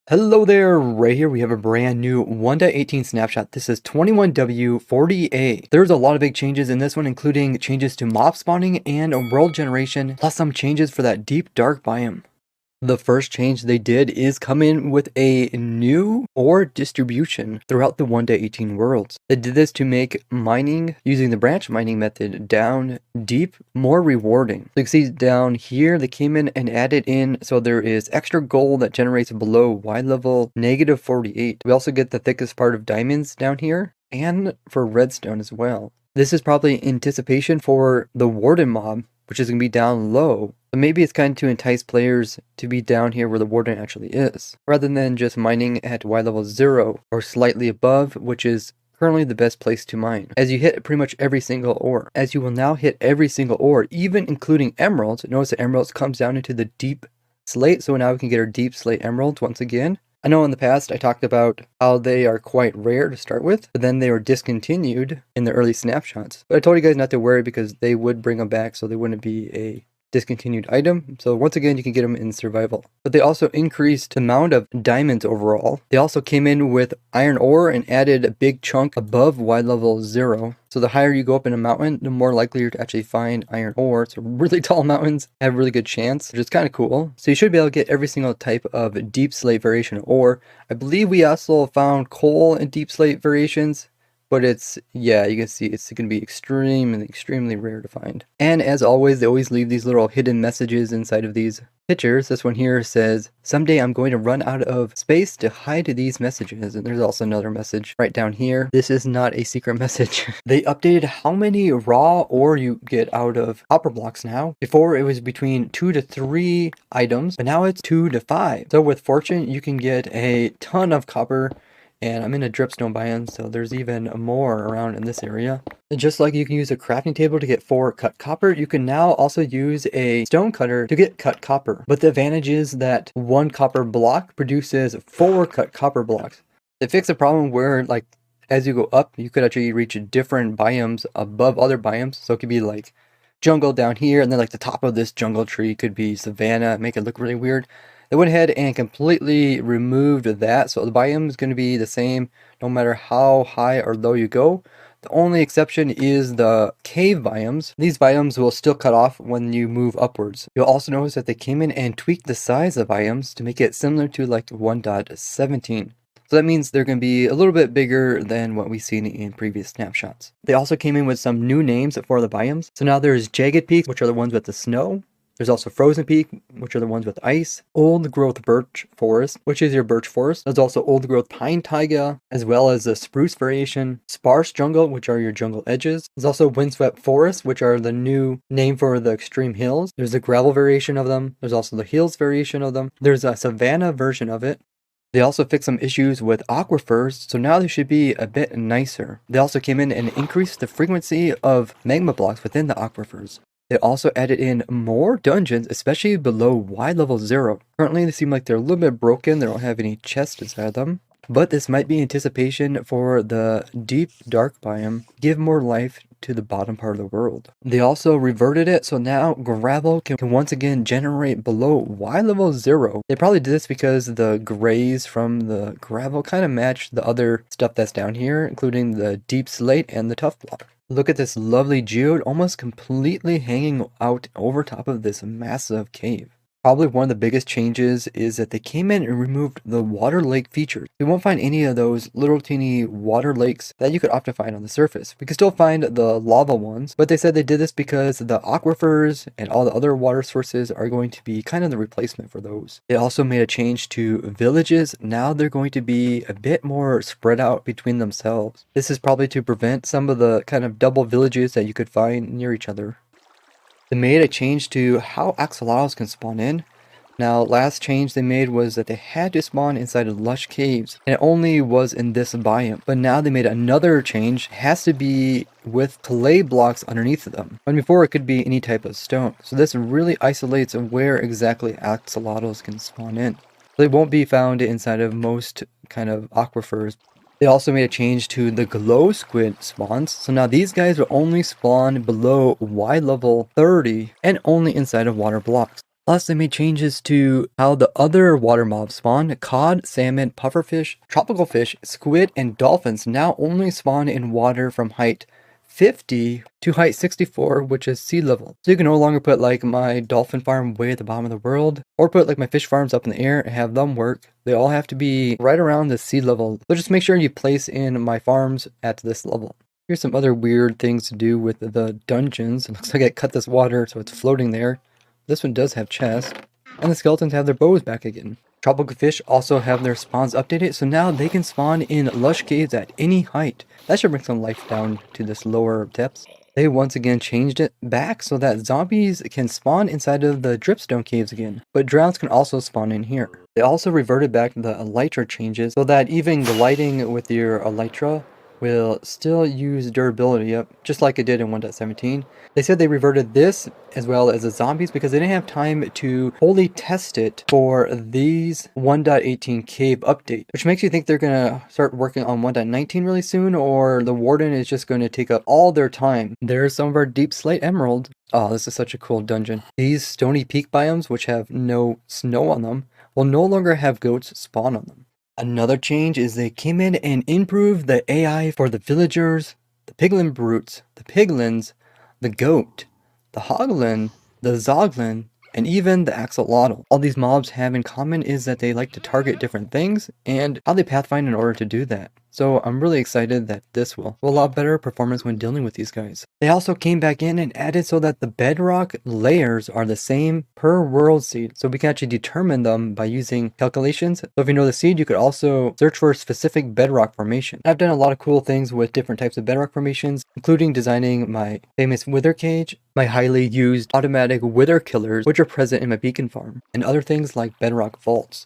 Hello there, right here we have a brand new 1.18 snapshot. This is 21W40A. There's a lot of big changes in this one, including changes to mob spawning and world generation, plus some changes for that deep dark biome. The first change they did is come in with a new ore distribution throughout the 1.18 worlds. They did this to make mining using the branch mining method down deep more rewarding. So you can see down here they came in and added in, so there is extra gold that generates below Y level -48. We also get the thickest part of diamonds down here and for redstone as well. This is probably anticipation for the warden mob, which is going to be down low. But maybe it's kind of to entice players to be down here where the warden actually is, rather than just mining at Y level 0 or slightly above, which is currently the best place to mine, as you hit pretty much every single ore. As you will now hit every single ore, even including emeralds. Notice the emeralds comes down into the deep slate, so now we can get our deep slate emeralds once again. I know in the past I talked about how they are quite rare to start with, but then they were discontinued in the early snapshots. But I told you guys not to worry because they would bring them back, so they wouldn't be a discontinued item. So once again, you can get them in survival. But they also increased the amount of diamonds overall. They also came in with iron ore and added a big chunk above Y level 0. So the higher you go up in a mountain, the more likely you're to actually find iron ore. So really tall mountains have a really good chance, which is kind of cool. So you should be able to get every single type of deep slate variation of ore. I believe we also found coal and deep slate variations. But it's, yeah, you can see it's going to be extremely rare to find. And as always, they always leave these little hidden messages inside of these pictures. This one here says, "Someday I'm going to run out of space to hide these messages." And there's also another message right down here. This is not a secret message. They updated how many raw ore you get out of copper blocks now. Before it was between 2 to 3 items, but now it's 2 to 5. So with fortune, you can get a ton of copper. And I'm in a dripstone biome, so there's even more around in this area. And just like you can use a crafting table to get 4 cut copper, you can now also use a stone cutter to get cut copper. But the advantage is that 1 copper block produces 4 cut copper blocks. They fixed a problem where, like, as you go up, you could actually reach different biomes above other biomes. So it could be like jungle down here, and then like the top of this jungle tree could be savanna, make it look really weird. They went ahead and completely removed that, so the biome is going to be the same no matter how high or low you go. The only exception is the cave biomes. These biomes will still cut off when you move upwards. You'll also notice that they came in and tweaked the size of biomes to make it similar to like 1.17. So that means they're going to be a little bit bigger than what we've seen in previous snapshots. They also came in with some new names for the biomes. So now there's Jagged Peaks, which are the ones with the snow. There's also Frozen Peak, which are the ones with ice. Old Growth Birch Forest, which is your birch forest. There's also Old Growth Pine Taiga, as well as the Spruce variation. Sparse Jungle, which are your jungle edges. There's also Windswept Forest, which are the new name for the extreme hills. There's a gravel variation of them. There's also the hills variation of them. There's a savanna version of it. They also fixed some issues with aquifers, so now they should be a bit nicer. They also came in and increased the frequency of magma blocks within the aquifers. They also added in more dungeons, especially below Y level 0. Currently, they seem like they're a little bit broken. They don't have any chests inside them. But this might be anticipation for the deep dark biome. Give more life to the bottom part of the world. They also reverted it, so now gravel can once again generate below Y level 0. They probably did this because the grays from the gravel kind of matched the other stuff that's down here, including the deep slate and the tough block. Look at this lovely geode almost completely hanging out over top of this massive cave. Probably one of the biggest changes is that they came in and removed the water lake features. We won't find any of those little teeny water lakes that you could often find on the surface. We can still find the lava ones, but they said they did this because the aquifers and all the other water sources are going to be kind of the replacement for those. They also made a change to villages. Now they're going to be a bit more spread out between themselves. This is probably to prevent some of the kind of double villages that you could find near each other. They made a change to how axolotls can spawn in. Now, last change they made was that they had to spawn inside of lush caves, and it only was in this biome. But now they made another change. It has to be with clay blocks underneath them. When before it could be any type of stone. So this really isolates where exactly axolotls can spawn in. They won't be found inside of most kind of aquifers. They also made a change to the glow squid spawns. So now these guys will only spawn below Y level 30 and only inside of water blocks. Plus, they made changes to how the other water mobs spawn. Cod, salmon, pufferfish, tropical fish, squid, and dolphins now only spawn in water from height 50 to height 64, which is sea level. So you can no longer put like my dolphin farm way at the bottom of the world, or put like my fish farms up in the air and have them work. They all have to be right around the sea level. So just make sure you place in my farms at this level. Here's some other weird things to do with the dungeons. It looks like I cut this water so it's floating there. This one does have chests. And the skeletons have their bows back again. Tropical fish also have their spawns updated, so now they can spawn in lush caves at any height. That should bring some life down to this lower depths. They once again changed it back so that zombies can spawn inside of the dripstone caves again, but drowns can also spawn in here. They also reverted back the elytra changes so that even gliding with your elytra will still use durability up, just like it did in 1.17. They said they reverted this as well as the zombies because they didn't have time to fully test it for these 1.18 cave update, which makes you think they're gonna start working on 1.19 really soon, or the warden is just going to take up all their time. There's some of our deep slate emerald. Oh, this is such a cool dungeon. These stony peak biomes, which have no snow on them, will no longer have goats spawn on them. Another change is they came in and improved the AI for the villagers, the piglin brutes, the piglins, the goat, the hoglin, the zoglin, and even the axolotl. All these mobs have in common is that they like to target different things and how they pathfind in order to do that. So I'm really excited that this will have a lot better performance when dealing with these guys. They also came back in and added so that the bedrock layers are the same per world seed. So we can actually determine them by using calculations. So if you know the seed, you could also search for a specific bedrock formation. I've done a lot of cool things with different types of bedrock formations, including designing my famous wither cage, my highly used automatic wither killers, which are present in my beacon farm, and other things like bedrock vaults.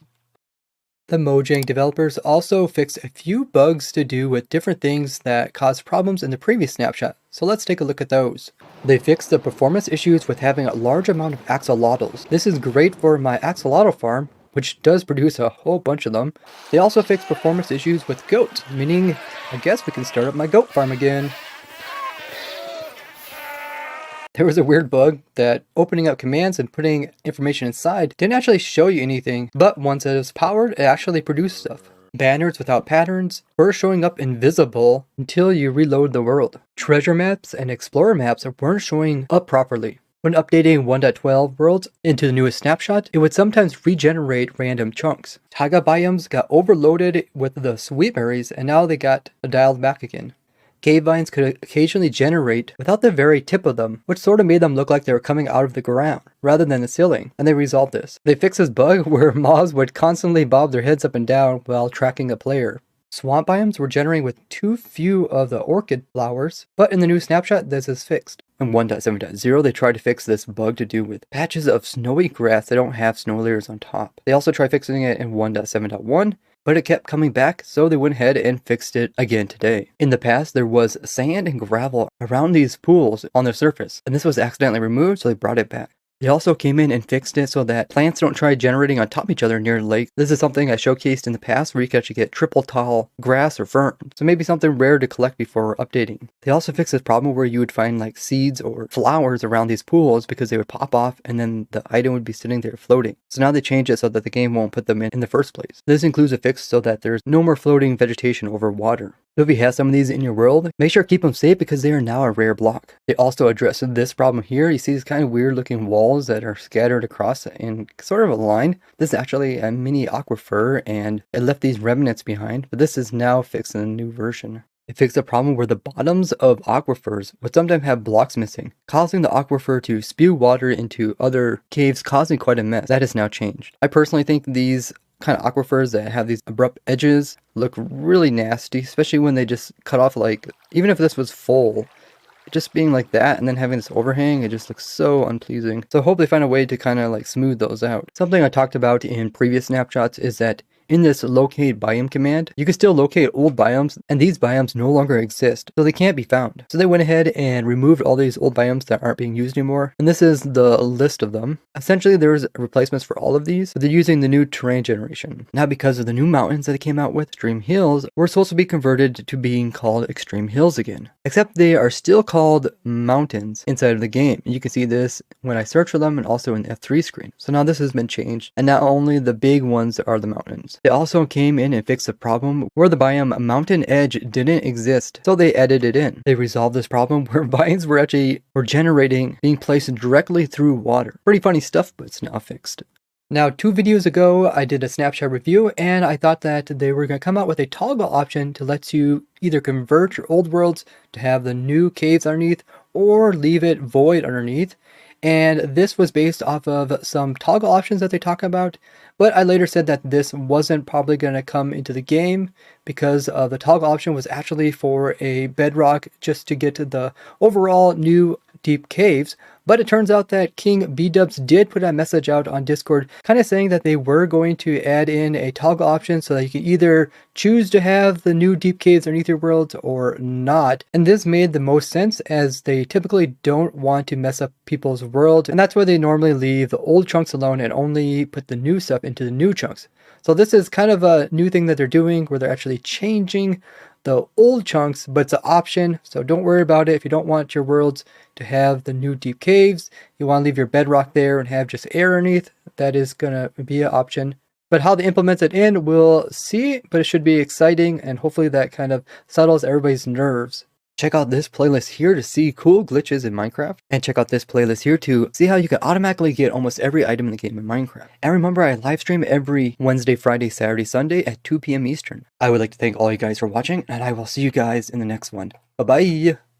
The Mojang developers also fixed a few bugs to do with different things that caused problems in the previous snapshot, so let's take a look at those. They fixed the performance issues with having a large amount of axolotls. This is great for my axolotl farm, which does produce a whole bunch of them. They also fixed performance issues with goats, meaning I guess we can start up my goat farm again. There was a weird bug that opening up commands and putting information inside didn't actually show you anything, but once it was powered, it actually produced stuff. Banners without patterns were showing up invisible until you reload the world. Treasure maps and explorer maps weren't showing up properly. When updating 1.12 worlds into the newest snapshot, it would sometimes regenerate random chunks. Taiga biomes got overloaded with the sweet berries and now they got dialed back again. Cave vines could occasionally generate without the very tip of them, which sort of made them look like they were coming out of the ground, rather than the ceiling, and they resolved this. They fixed this bug where mobs would constantly bob their heads up and down while tracking a player. Swamp biomes were generating with too few of the orchid flowers, but in the new snapshot this is fixed. In 1.7.0 they tried to fix this bug to do with patches of snowy grass that don't have snow layers on top. They also tried fixing it in 1.7.1, but it kept coming back, so they went ahead and fixed it again today. In the past, there was sand and gravel around these pools on the surface, and this was accidentally removed, so they brought it back. They also came in and fixed it so that plants don't try generating on top of each other near the lake. This is something I showcased in the past where you can actually get triple tall grass or fern. So maybe something rare to collect before updating. They also fixed this problem where you would find like seeds or flowers around these pools because they would pop off and then the item would be sitting there floating. So now they changed it so that the game won't put them in the first place. This includes a fix so that there's no more floating vegetation over water. So if you have some of these in your world, make sure to keep them safe because they are now a rare block. They also addressed this problem here. You see these kind of weird looking walls that are scattered across in sort of a line. This is actually a mini aquifer and it left these remnants behind, but this is now fixed in the new version. It fixed a problem where the bottoms of aquifers would sometimes have blocks missing, causing the aquifer to spew water into other caves, causing quite a mess. That has now changed. I personally think these kind of aquifers that have these abrupt edges look really nasty, especially when they just cut off, like, even if this was full, just being like that and then having this overhang, it just looks so unpleasing. So I hope they find a way to kind of like smooth those out. Something I talked about in previous snapshots is that in this locate biome command, you can still locate old biomes, and these biomes no longer exist, so they can't be found. So they went ahead and removed all these old biomes that aren't being used anymore, and this is the list of them. Essentially, there's replacements for all of these, but they're using the new terrain generation. Now, because of the new mountains that they came out with, Extreme Hills, we're supposed to be converted to being called Extreme Hills again. Except they are still called mountains inside of the game. And you can see this when I search for them and also in the F3 screen. So now this has been changed, and now only the big ones are the mountains. They also came in and fixed the problem where the biome Mountain Edge didn't exist, so they added it in. They resolved this problem where vines were generating, being placed directly through water. Pretty funny stuff, but it's now fixed. Now, 2 videos ago, I did a snapshot review, and I thought that they were going to come out with a toggle option to let you either convert your old worlds to have the new caves underneath, or leave it void underneath. And this was based off of some toggle options that they talk about, but I later said that this wasn't probably going to come into the game because the toggle option was actually for a bedrock just to get to the overall new deep caves. But it turns out that King B-Dubs did put a message out on Discord kind of saying that they were going to add in a toggle option so that you can either choose to have the new deep caves underneath your world or not. And this made the most sense as they typically don't want to mess up people's world, and that's why they normally leave the old chunks alone and only put the new stuff into the new chunks. So this is kind of a new thing that they're doing where they're actually changing the old chunks, but it's an option, so don't worry about it. If you don't want your worlds to have the new deep caves, you want to leave your bedrock there and have just air underneath, that is going to be an option. But how they implement it in, we'll see, but it should be exciting, and hopefully that kind of settles everybody's nerves. Check out this playlist here to see cool glitches in Minecraft, and check out this playlist here to see how you can automatically get almost every item in the game in Minecraft. And remember, I live stream every Wednesday, Friday, Saturday, Sunday at 2 p.m. Eastern. I would like to thank all you guys for watching, and I will see you guys in the next one. Bye-bye!